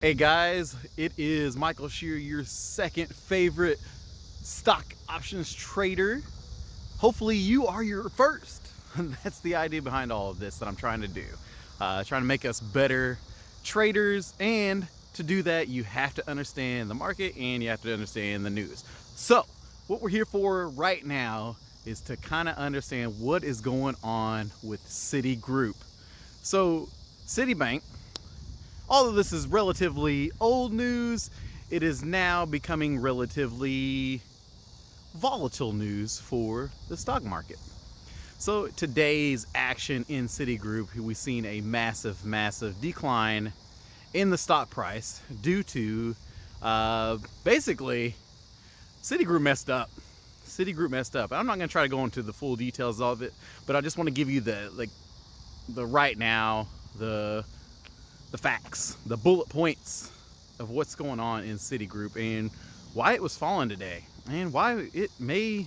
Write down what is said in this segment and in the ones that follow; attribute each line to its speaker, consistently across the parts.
Speaker 1: Hey guys, it is Michael Shear, your second favorite stock options trader. Hopefully you are your first. That's the idea behind all of this that I'm trying to do. Trying to make us better traders, and to do that you have to understand the market and you have to understand the news. So what we're here for right now is to kind of understand what is going on with Citigroup. So Citibank, all of this is relatively old news. It is now becoming relatively volatile news for the stock market. So today's action in Citigroup, we've seen a massive decline in the stock price due to basically Citigroup messed up. Citigroup messed up. I'm not going to try to go into the full details of it, but I just want to give you the right now, the facts, the bullet points of what's going on in Citigroup and why it was falling today and why it may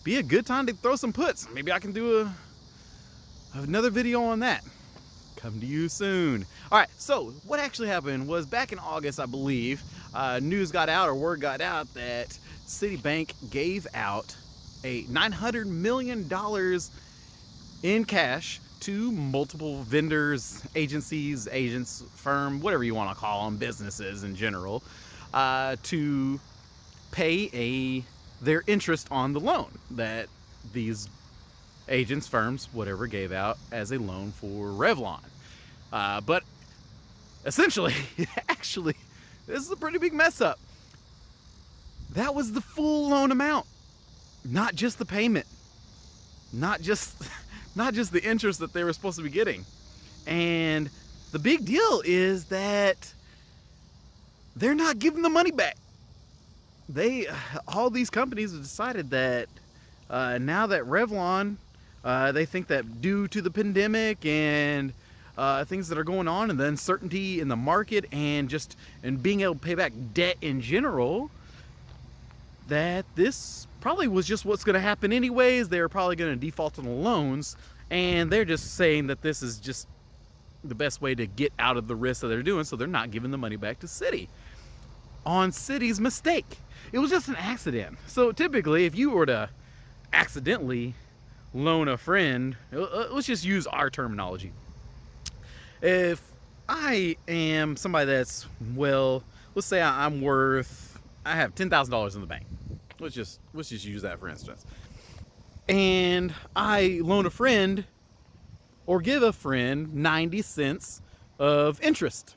Speaker 1: be a good time to throw some puts. Maybe I can do another video on that. Come to you soon. All right, so what actually happened was back in August, I believe, news got out, or word got out, that Citibank gave out a $900 million in cash to multiple vendors, agencies, agents, firm, whatever you want to call them, businesses in general, to pay their interest on the loan that these agents, firms, whatever, gave out as a loan for Revlon. But essentially, actually, this is a pretty big mess up. That was the full loan amount, not just the payment, not just the interest that they were supposed to be getting. And the big deal is that they're not giving the money back. All these companies have decided that now that Revlon, they think that due to the pandemic and things that are going on and the uncertainty in the market and being able to pay back debt in general, that this probably was just what's going to happen anyways. They're probably going to default on the loans, and they're just saying that this is just the best way to get out of the risk that they're doing, so they're not giving the money back to Citi on Citi's mistake. It was just an accident. So typically, if you were to accidentally loan a friend, let's just use our terminology. If I am somebody that's, well, let's say I have $10,000 in the bank. Let's just use that for instance. And I loan a friend or give a friend 90 cents of interest.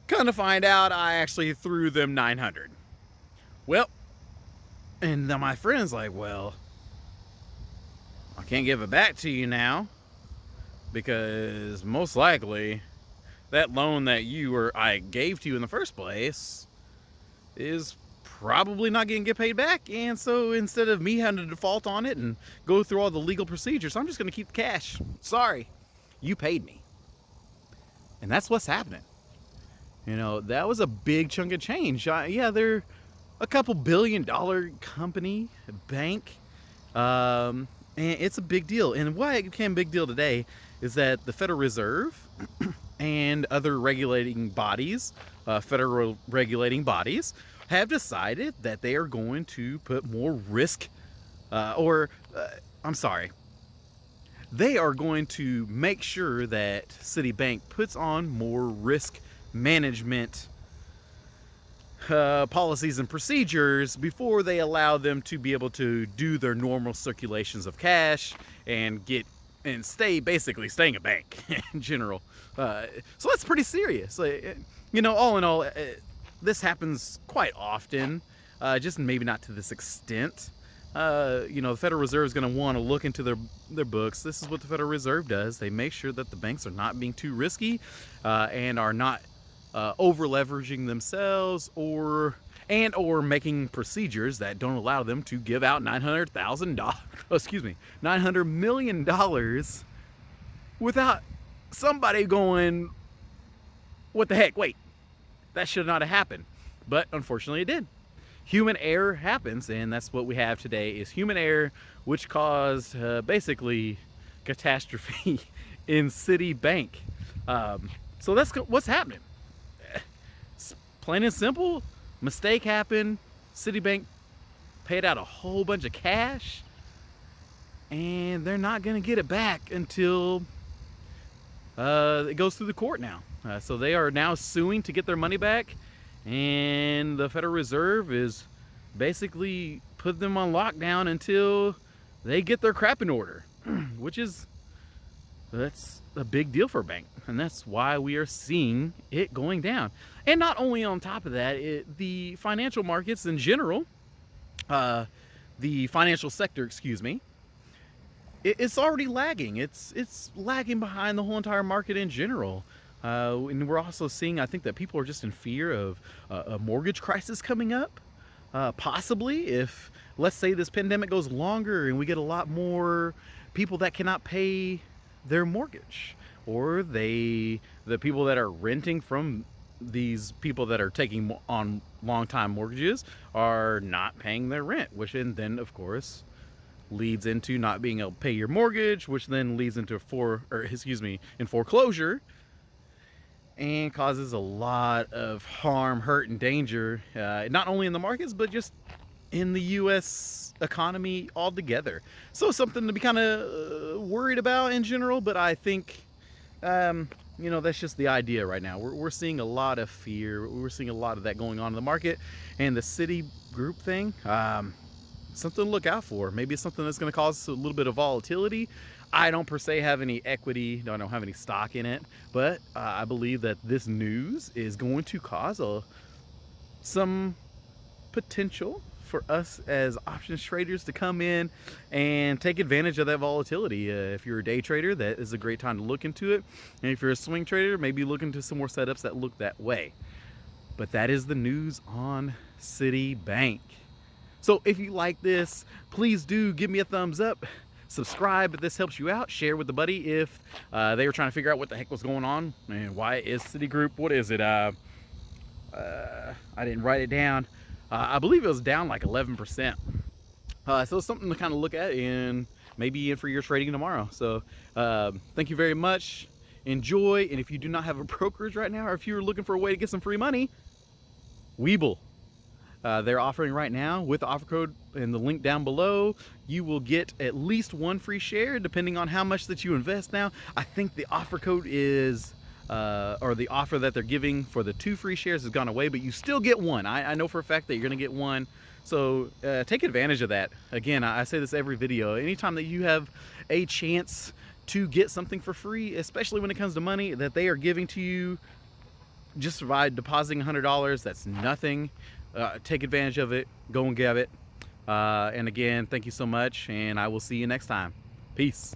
Speaker 1: Kind of find out I actually threw them 900. Well, and then my friend's like, well, I can't give it back to you now because most likely that loan that I gave to you in the first place is probably not going to get paid back, and so instead of me having to default on it and go through all the legal procedures, I'm just going to keep the cash. Sorry, you paid me. And that's what's happening. You know, that was a big chunk of change. Yeah, they're a couple billion-dollar company, bank, and it's a big deal. And why it became a big deal today is that the Federal Reserve and other regulating bodies, federal regulating bodies, have decided that they are going to put more risk, they are going to make sure that Citibank puts on more risk management policies and procedures before they allow them to be able to do their normal circulations of cash and basically staying a bank in general. So that's pretty serious. You know, all in all, this happens quite often, just maybe not to this extent. You know, the Federal Reserve is going to want to look into their books. This is what the Federal Reserve does. They make sure that the banks are not being too risky and are not over leveraging themselves or making procedures that don't allow them to give out $900 million without somebody going, what the heck, wait, that should not have happened. But unfortunately it did. Human error happens, and that's what we have today, is human error, which caused basically catastrophe in Citibank. So that's what's happening. plain and simple, mistake happened. Citibank paid out a whole bunch of cash, and they're not going to get it back until it goes through the court now. So they are now suing to get their money back, and the Federal Reserve is basically put them on lockdown until they get their crap in order, which is, that's a big deal for a bank, and that's why we are seeing it going down. And not only on top of that, the financial markets in general, the financial sector, excuse me, it's already lagging. It's lagging behind the whole entire market in general. And we're also seeing, I think, that people are just in fear of a mortgage crisis coming up. Possibly, if, let's say, this pandemic goes longer and we get a lot more people that cannot pay their mortgage, or the people that are renting from these people that are taking on long-time mortgages are not paying their rent, which then of course leads into not being able to pay your mortgage, which then leads into foreclosure, and causes a lot of harm, hurt, and danger, not only in the markets, but just in the U.S. economy altogether. So something to be kind of worried about in general, but I think, you know, that's just the idea right now. We're seeing a lot of fear. We're seeing a lot of that going on in the market, and the Citigroup thing, something to look out for. Maybe it's something that's going to cause a little bit of volatility. I don't per se have any equity, I don't have any stock in it, but I believe that this news is going to cause some potential for us as options traders to come in and take advantage of that volatility. If you're a day trader, that is a great time to look into it. And if you're a swing trader, maybe look into some more setups that look that way. But that is the news on Citibank. So if you like this, please do give me a thumbs up. Subscribe if this helps you out. Share with a buddy if they were trying to figure out what the heck was going on and why is Citigroup, what is it? I didn't write it down. I believe it was down like 11%. So it's something to kind of look at and maybe in for your trading tomorrow. So thank you very much. Enjoy. And if you do not have a brokerage right now, or if you're looking for a way to get some free money, Webull. They're offering right now with the offer code and the link down below, you will get at least one free share depending on how much that you invest. Now, I think the offer code is, or the offer that they're giving for the 2 free shares has gone away, but you still get one. I know for a fact that you're going to get one. So take advantage of that. Again, I say this every video. Anytime that you have a chance to get something for free, especially when it comes to money that they are giving to you, just by depositing $100, that's nothing. Take advantage of it. Go and grab it. And again, thank you so much, and I will see you next time. Peace.